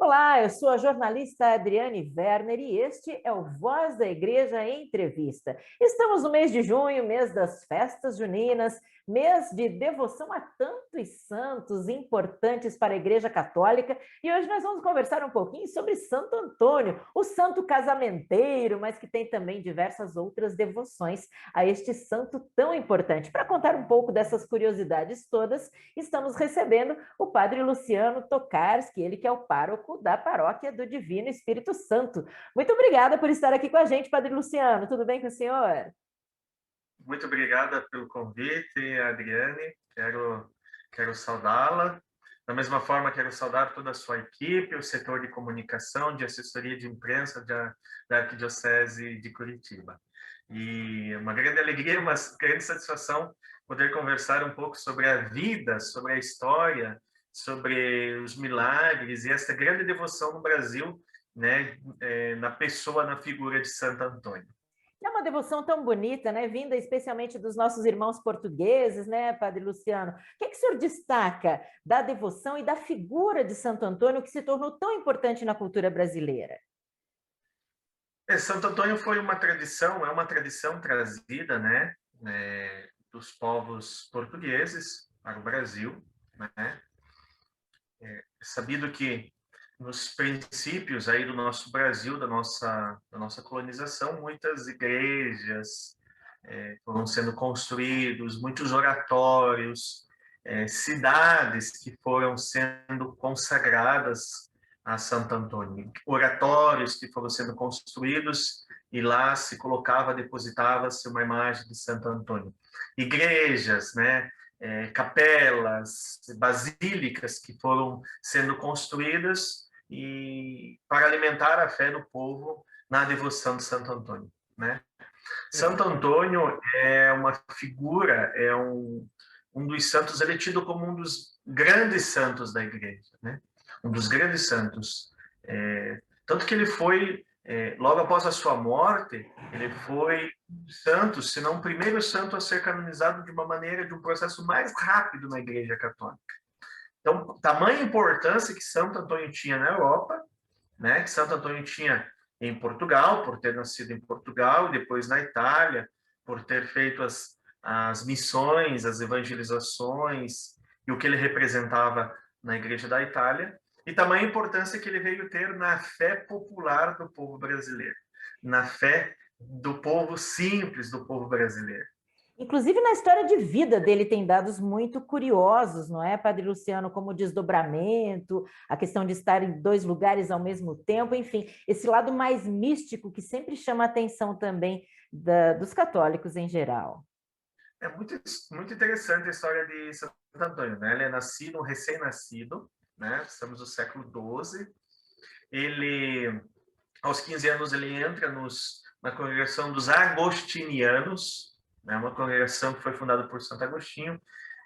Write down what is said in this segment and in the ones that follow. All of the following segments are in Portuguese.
Olá, eu sou a jornalista Adriane Werner e este é o Voz da Igreja em Entrevista. Estamos no mês de junho, mês das festas juninas, mês de devoção a tantos santos importantes para a Igreja Católica, e hoje nós vamos conversar um pouquinho sobre Santo Antônio, o santo casamenteiro, mas que tem também diversas outras devoções a este santo tão importante. Para contar um pouco dessas curiosidades todas, estamos recebendo o Padre Luciano Tokarski, ele que é o pároco da Paróquia do Divino Espírito Santo. Muito obrigada por estar aqui com a gente, Padre Luciano. Tudo bem com o senhor? Muito obrigada pelo convite, Adriane. Quero saudá-la. Da mesma forma, quero saudar toda a sua equipe, o setor de comunicação, de assessoria de imprensa da Arquidiocese de Curitiba. E uma grande alegria, uma grande satisfação poder conversar um pouco sobre a vida, sobre a história, sobre os milagres e essa grande devoção no Brasil, né, na pessoa, na figura de Santo Antônio. É uma devoção tão bonita, né? Vinda especialmente dos nossos irmãos portugueses, né, Padre Luciano? O que o senhor destaca da devoção e da figura de Santo Antônio que se tornou tão importante na cultura brasileira? Santo Antônio foi uma tradição, é uma tradição trazida, né, dos povos portugueses para o Brasil, né? É sabido que nos princípios aí do nosso Brasil, da nossa colonização, muitas igrejas foram sendo construídos, muitos oratórios, cidades que foram sendo consagradas a Santo Antônio, oratórios que foram sendo construídos e lá se colocava, depositava-se uma imagem de Santo Antônio. Igrejas, né? Capelas, basílicas que foram sendo construídas e para alimentar a fé do povo na devoção de Santo Antônio, né? Santo Antônio é uma figura, um dos santos, ele é tido como um dos grandes santos da igreja, né? Um dos grandes santos. Tanto que ele foi, logo após a sua morte, ele foi santo, se não o primeiro santo a ser canonizado de uma maneira, de um processo mais rápido na igreja católica. Então, tamanha importância que Santo Antônio tinha na Europa, né? Que Santo Antônio tinha em Portugal, por ter nascido em Portugal, e depois na Itália, por ter feito as missões, as evangelizações, e o que ele representava na Igreja da Itália, e também a importância que ele veio ter na fé popular do povo brasileiro, na fé do povo simples do povo brasileiro. Inclusive, na história de vida dele tem dados muito curiosos, não é, Padre Luciano? Como o desdobramento, a questão de estar em dois lugares ao mesmo tempo, enfim, esse lado mais místico que sempre chama a atenção também dos católicos em geral. É muito interessante a história de Santo Antônio, né? Ele é nascido, um recém-nascido, né? Estamos no século XII. Ele, aos 15 anos, ele entra na congregação dos agostinianos, né? Uma congregação que foi fundada por Santo Agostinho.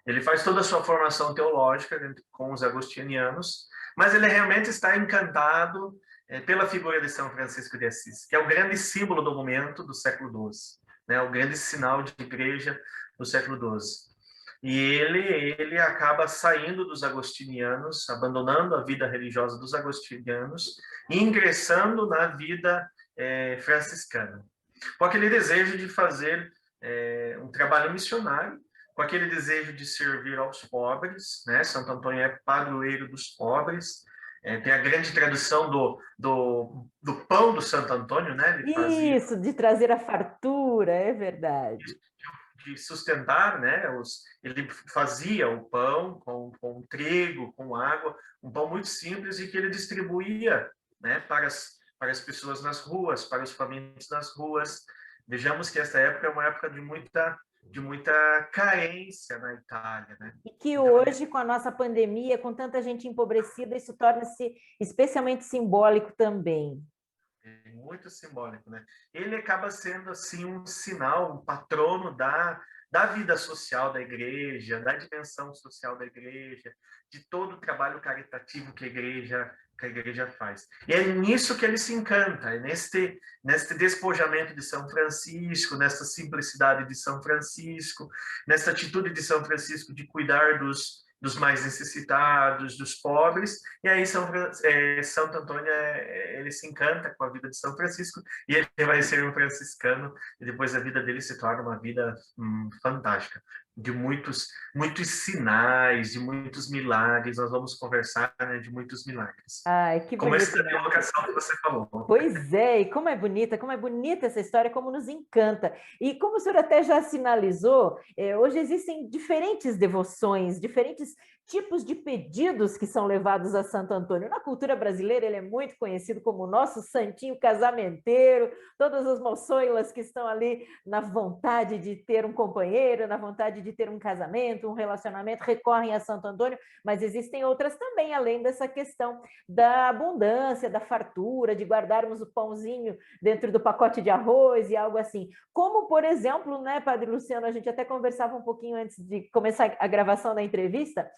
Ele faz toda a sua formação teológica com os agostinianos, mas ele realmente está encantado pela figura de São Francisco de Assis, que é o grande símbolo do momento do século XII, né? O grande sinal de igreja do século XII. E ele acaba saindo dos agostinianos, abandonando a vida religiosa dos agostinianos e ingressando na vida franciscana, com aquele desejo de fazer um trabalho missionário, com aquele desejo de servir aos pobres, né? Santo Antônio é padroeiro dos pobres, tem a grande tradução do pão do Santo Antônio, né? Ele fazia Isso, de trazer a fartura, é verdade. de sustentar, né? Ele fazia o pão com trigo, com água, um pão muito simples e que ele distribuía, né? Para as pessoas nas ruas, para os famintos nas ruas. Vejamos que essa época é uma época de muita carência na Itália, né? E que Então, hoje, com a nossa pandemia, com tanta gente empobrecida, isso torna-se especialmente simbólico também. é muito simbólico, né? Ele acaba sendo assim um sinal, um patrono da vida social da igreja, da dimensão social da igreja, de todo o trabalho caritativo que a igreja faz. E é nisso que ele se encanta, é neste despojamento de São Francisco, nessa simplicidade de São Francisco, nessa atitude de São Francisco de cuidar dos dos mais necessitados, dos pobres, e aí Santo Antônio ele se encanta com a vida de São Francisco, e ele vai ser um franciscano, e depois a vida dele se torna uma vida fantástica, de muitos sinais, de muitos milagres. Nós vamos conversar, né, de muitos milagres. Ai, que Como bonito, essa né? vocação que você falou. Pois é, e como é bonita essa história, como nos encanta. E como o senhor até já sinalizou, hoje existem diferentes devoções, diferentes tipos de pedidos que são levados a Santo Antônio. Na cultura brasileira, ele é muito conhecido como o nosso santinho casamenteiro, todas as moçoilas que estão ali na vontade de ter um companheiro, na vontade de ter um casamento, um relacionamento, recorrem a Santo Antônio, mas existem outras também, além dessa questão da abundância, da fartura, de guardarmos o pãozinho dentro do pacote de arroz e algo assim. Como, por exemplo, né, Padre Luciano, a gente até conversava um pouquinho antes de começar a gravação da entrevista,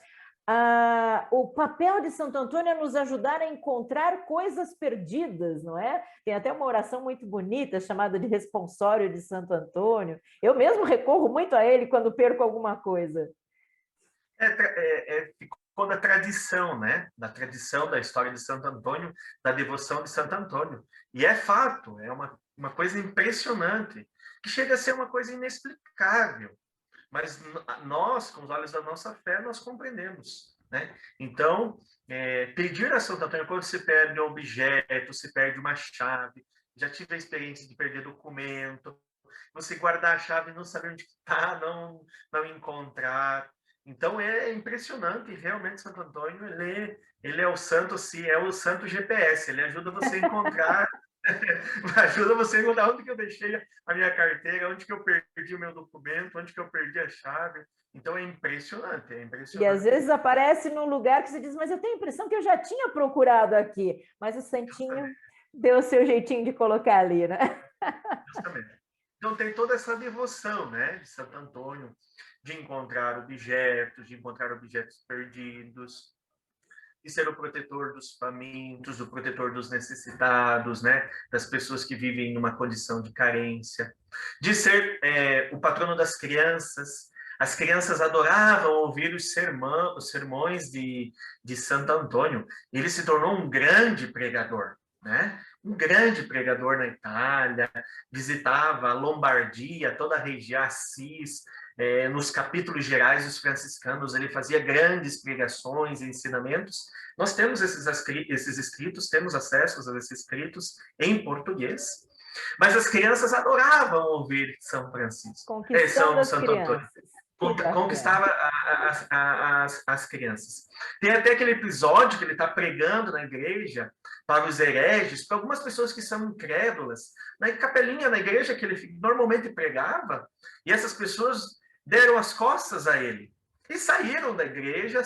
o papel de Santo Antônio é nos ajudar a encontrar coisas perdidas, não é? Tem até uma oração muito bonita chamada de Responsório de Santo Antônio. Eu mesmo recorro muito a ele quando perco alguma coisa. Ficou da tradição, né? Da tradição da história de Santo Antônio, da devoção de Santo Antônio. E é fato, é uma coisa impressionante, que chega a ser uma coisa inexplicável. Mas nós, com os olhos da nossa fé, nós compreendemos, né? Então, pedir a Santo Antônio, quando se perde um objeto, se perde uma chave, já tive a experiência de perder documento, você guardar a chave e não saber onde está, não encontrar. Então, é impressionante, realmente, Santo Antônio, ele é o santo, sim, é o santo GPS, ele ajuda você a encontrar ajuda você a encontrar onde que eu deixei a minha carteira, onde que eu perdi o meu documento, onde que eu perdi a chave. Então, é impressionante, é impressionante. E às vezes aparece num lugar que você diz, mas eu tenho a impressão que eu já tinha procurado aqui. Mas o santinho deu o seu jeitinho de colocar ali, né? Justamente. Então, tem toda essa devoção, né, de Santo Antônio, de encontrar objetos perdidos, de ser o protetor dos famintos, o protetor dos necessitados, né, das pessoas que vivem numa condição de carência, de ser o patrono das crianças. As crianças adoravam ouvir os sermões de Santo Antônio. Ele se tornou um grande pregador, né? Um grande pregador na Itália, visitava a Lombardia, toda a região, Assis, nos capítulos gerais dos franciscanos, ele fazia grandes pregações e ensinamentos. Nós temos esses escritos, temos acesso a esses escritos em português, mas as crianças adoravam ouvir São Francisco, Santo Antônio. Conquistava as crianças. Tem até aquele episódio que ele está pregando na igreja para os hereges, para algumas pessoas que são incrédulas, na capelinha, na igreja que ele normalmente pregava, e essas pessoas deram as costas a ele. E saíram da igreja,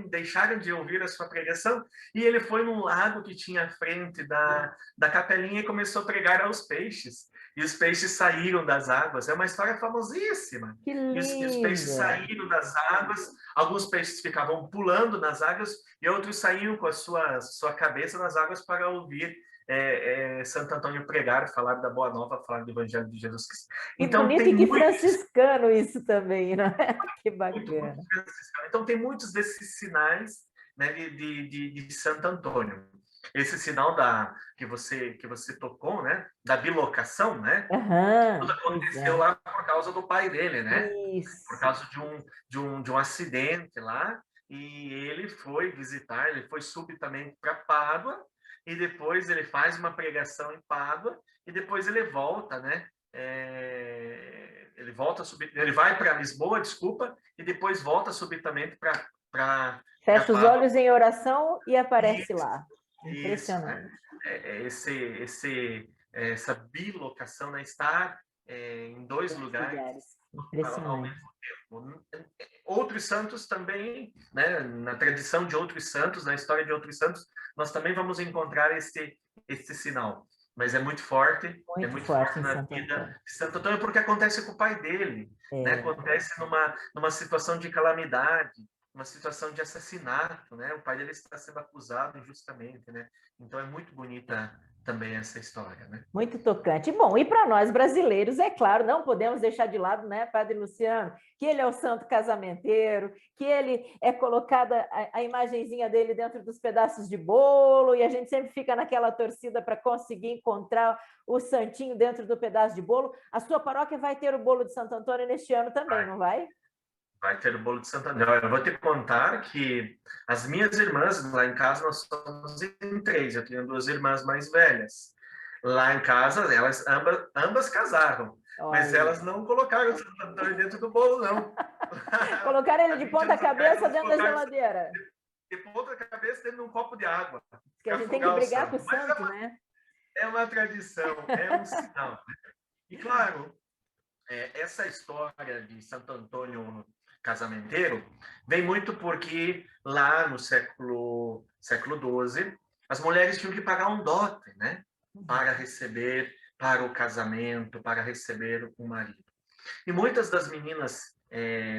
deixaram de ouvir a sua pregação, e ele foi num lago que tinha à frente da capelinha e começou a pregar aos peixes. E os peixes saíram das águas. É uma história famosíssima. Que lindo! E os peixes saíram das águas, alguns peixes ficavam pulando nas águas, e outros saíam com a sua cabeça nas águas para ouvir Santo Antônio pregar, falar da Boa Nova, falar do Evangelho de Jesus Cristo. Então, bonito e que franciscano isso também, né? Que bacana. Muito franciscano. Então, tem muitos desses sinais, né, de Santo Antônio. Esse sinal que você tocou, né, da bilocação, né? Tudo aconteceu lá por causa do pai dele, né? Isso. Por causa de um acidente lá, e ele foi visitar, ele foi subitamente para Pádua, e depois ele faz uma pregação em Pádua, e depois ele volta, né? Ele vai para Lisboa, desculpa, e depois volta subitamente para fecha os olhos em oração e aparece lá. Impressionante. Essa bilocação, né? Estar em dois lugares ao mesmo tempo. Outros santos também, né? Na tradição de outros santos, na história de outros santos, nós também vamos encontrar esse sinal. Mas é muito forte na vida de Santo Antônio, porque acontece com o pai dele, né? Acontece numa situação de calamidade, uma situação de assassinato, né? O pai dele está sendo acusado injustamente, né? Então é muito bonita também essa história, né? Muito tocante. Bom, e para nós brasileiros, é claro, não podemos deixar de lado, né, Padre Luciano, que ele é o santo casamenteiro, que ele é colocada a imagenzinha dele dentro dos pedaços de bolo, e a gente sempre fica naquela torcida para conseguir encontrar o santinho dentro do pedaço de bolo. A sua paróquia vai ter o bolo de Santo Antônio neste ano também, não vai? Vai ter o bolo de Santo Antônio. Eu vou te contar que as minhas irmãs, lá em casa, nós somos em 3. Eu tenho 2 irmãs mais velhas. Lá em casa, elas ambas casaram. Olha. Mas elas não colocaram o Santo Antônio dentro do bolo, não. Colocaram ele de ponta cabeça dentro da geladeira. De ponta cabeça dentro de um copo de água. Que a gente tem que brigar com o santo, né? É uma tradição, é um sinal. E claro, essa história de Santo Antônio casamenteiro vem muito porque lá no século XII as mulheres tinham que pagar um dote, né, para receber para o casamento, para receber o marido. E muitas das meninas,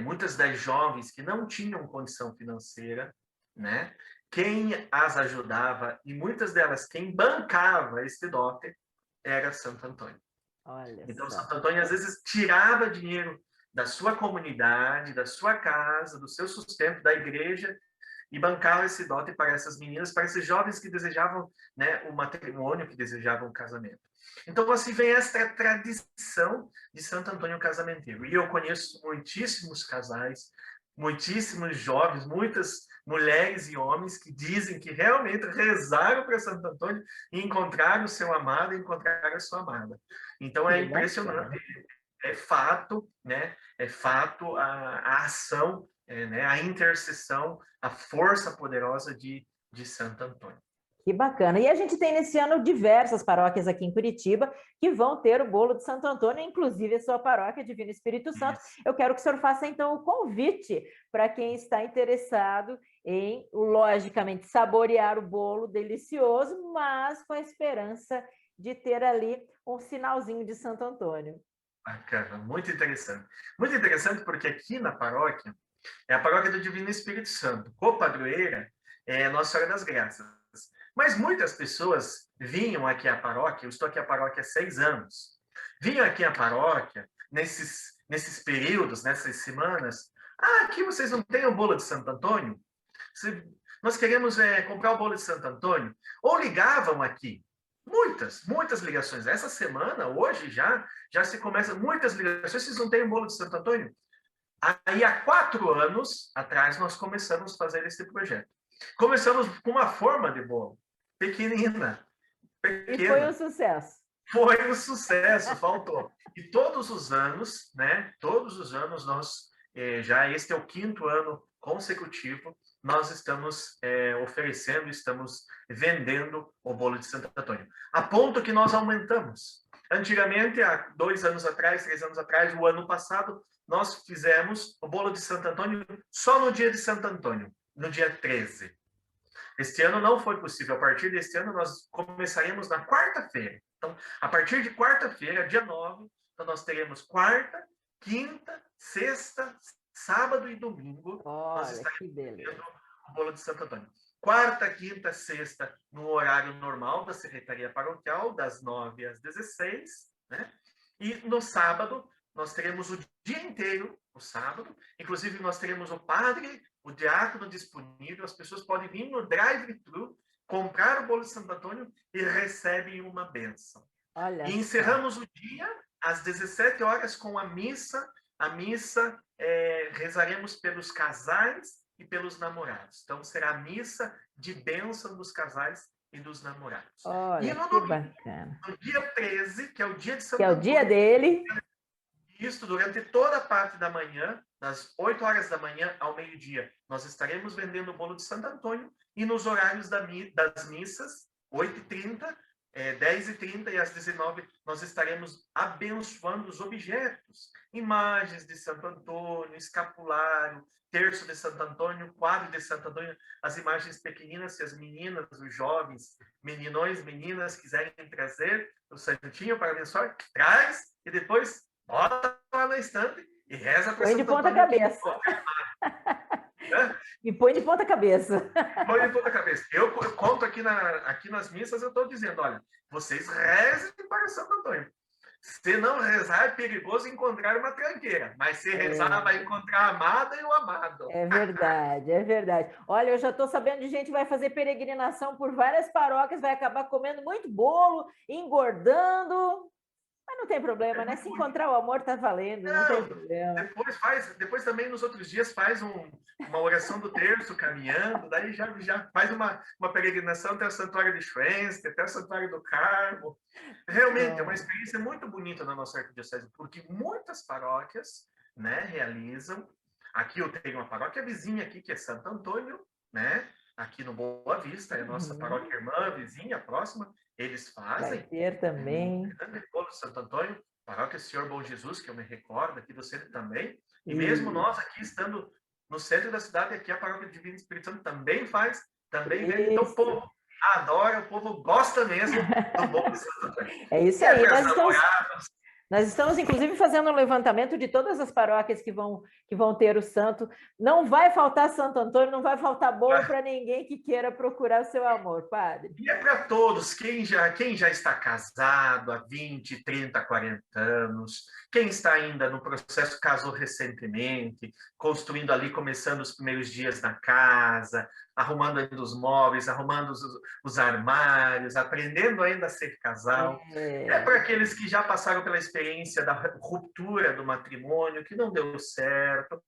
muitas das jovens que não tinham condição financeira, né, quem as ajudava e muitas delas quem bancava esse dote era Santo Antônio. Olha então só. Santo Antônio às vezes tirava dinheiro da sua comunidade, da sua casa, do seu sustento, da igreja, e bancava esse dote para essas meninas, para esses jovens que desejavam, né, o matrimônio, que desejavam o casamento. Então, assim vem esta tradição de Santo Antônio casamenteiro. E eu conheço muitíssimos casais, muitíssimos jovens, muitas mulheres e homens que dizem que realmente rezaram para Santo Antônio e encontraram o seu amado, e encontraram a sua amada. Então, é impressionante. É fato, né? É fato a ação, né? A intercessão, a força poderosa de Santo Antônio. Que bacana. E a gente tem nesse ano diversas paróquias aqui em Curitiba que vão ter o bolo de Santo Antônio, inclusive a sua paróquia Divino Espírito Santo. Isso. Eu quero que o senhor faça então o convite para quem está interessado em, logicamente, saborear o bolo delicioso, mas com a esperança de ter ali um sinalzinho de Santo Antônio. Bacana, muito interessante. Muito interessante porque aqui na paróquia, é a paróquia do Divino Espírito Santo. Copadroeira é Nossa Senhora das Graças. Mas muitas pessoas vinham aqui à paróquia, eu estou aqui à paróquia há 6 anos, vinham aqui à paróquia nesses períodos, nessas semanas. Aqui vocês não têm o bolo de Santo Antônio? Nós queremos comprar o bolo de Santo Antônio. Ou ligavam aqui. Muitas ligações. Essa semana, hoje já se começa muitas ligações. Vocês não têm o bolo de Santo Antônio? Aí, há 4 anos atrás, nós começamos a fazer esse projeto. Começamos com uma forma de bolo, pequena. E foi um sucesso. Foi um sucesso, faltou. E todos os anos, né? Todos os anos, nós, já este é o 5º ano consecutivo, nós estamos oferecendo, estamos vendendo o bolo de Santo Antônio. A ponto que nós aumentamos. Antigamente, há 2 anos atrás, 3 anos atrás, o ano passado, nós fizemos o bolo de Santo Antônio só no dia de Santo Antônio, no dia 13. Este ano não foi possível. A partir deste ano, nós começaremos na quarta-feira. Então, a partir de quarta-feira, dia 9, então nós teremos quarta, quinta, sexta, sábado e domingo. Olha, nós estaremos que beleza. o bolo de Santo Antônio. Quarta, quinta, sexta, no horário normal da Secretaria Paroquial, das 9 às 16, né? E no sábado, nós teremos o dia inteiro, o sábado. Inclusive, nós teremos o padre, o diácono disponível. As pessoas podem vir no drive-thru, comprar o bolo de Santo Antônio e recebem uma bênção. Olha, e encerramos o dia às 17 horas com a missa. A missa, rezaremos pelos casais e pelos namorados. Então, será a missa de bênção dos casais e dos namorados. Olha, e no que domingo, bacana. no dia 13, que é o dia de Santo Que é o Antônio, dia dele. Isso, durante toda a parte da manhã, das 8 horas da manhã ao meio-dia, nós estaremos vendendo o bolo de Santo Antônio, e nos horários das missas, 8h30, 10h30 e às 19h, nós estaremos abençoando os objetos, imagens de Santo Antônio, escapulário, terço de Santo Antônio, quadro de Santo Antônio, as imagens pequeninas, se as meninas, os jovens, meninões, meninas quiserem trazer o santinho para abençoar, traz, e depois bota lá na estante e reza para Põe de Santo ponta Antônio. cabeça. Né? Me põe de ponta cabeça. Põe em toda a cabeça. Eu conto aqui, aqui nas missas, eu estou dizendo, olha, vocês rezem para Santo Antônio. Se não rezar, é perigoso encontrar uma tranqueira. Mas se rezar, vai encontrar a amada e o amado. É verdade, é verdade. Olha, eu já estou sabendo de gente que vai fazer peregrinação por várias paróquias, vai acabar comendo muito bolo, engordando. Mas não tem problema, né? Se encontrar o amor, tá valendo, não tem problema. Depois também nos outros dias faz uma oração do terço caminhando, daí já faz uma peregrinação até o Santuário de Schwensk, até o Santuário do Carmo. Realmente é uma experiência muito bonita na nossa arquidiocese, porque muitas paróquias, né, realizam. Aqui eu tenho uma paróquia vizinha aqui, que é Santo Antônio, né? Aqui no Boa Vista, é a nossa paróquia irmã, vizinha, próxima. Eles fazem. Vai ter também. Grande Bolo de Santo Antônio, paróquia Senhor Bom Jesus, que eu me recordo aqui do centro também. E mesmo nós aqui estando no centro da cidade, aqui a paróquia Divino Espírito Santo também faz, também vende. Então o povo adora, o povo gosta mesmo do Bolo de Santo Antônio. É isso aí. Nós estamos, inclusive, fazendo um levantamento de todas as paróquias que vão ter o santo. Não vai faltar Santo Antônio, não vai faltar bolo para ninguém que queira procurar o seu amor, padre. E é para todos, quem já está casado há 20, 30, 40 anos, quem está ainda no processo, casou recentemente, construindo ali, começando os primeiros dias na casa, arrumando ainda os móveis, arrumando os armários, aprendendo ainda a ser casal. É para aqueles que já passaram pela experiência da ruptura do matrimônio, que não deu certo.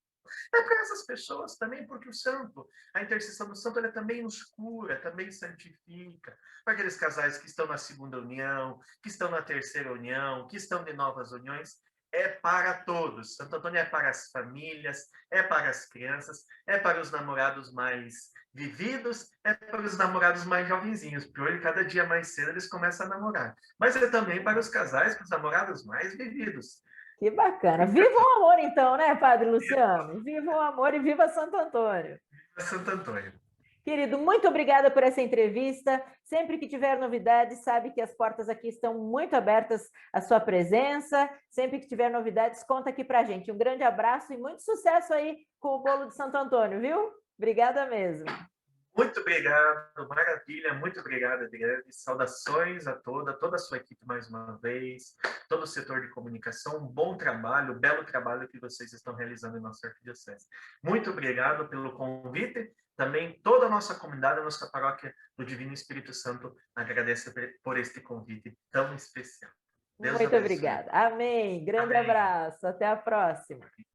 É para essas pessoas também, porque o santo, a intercessão do santo, ela também nos cura, também santifica. Para aqueles casais que estão na segunda união, que estão na terceira união, que estão de novas uniões, é para todos. Santo Antônio é para as famílias, é para as crianças, é para os namorados mais vividos, é para os namorados mais jovenzinhos, porque hoje, cada dia mais cedo, eles começam a namorar. Mas é também para os casais, para os namorados mais vividos. Que bacana. Viva o amor, então, né, Padre Luciano? Viva o amor e viva Santo Antônio. Viva Santo Antônio. Querido, muito obrigada por essa entrevista. Sempre que tiver novidades, sabe que as portas aqui estão muito abertas à sua presença. Sempre que tiver novidades, conta aqui pra gente. Um grande abraço e muito sucesso aí com o bolo de Santo Antônio, viu? Obrigada mesmo. Muito obrigado, maravilha, muito obrigado, Adriane. Saudações a toda a sua equipe mais uma vez, todo o setor de comunicação, um bom trabalho, belo trabalho que vocês estão realizando em nossa arquidiocese. Muito obrigado pelo convite. Também toda a nossa comunidade, a nossa paróquia do Divino Espírito Santo agradece por este convite tão especial. Deus muito obrigada. Amém. Grande abraço. Até a próxima.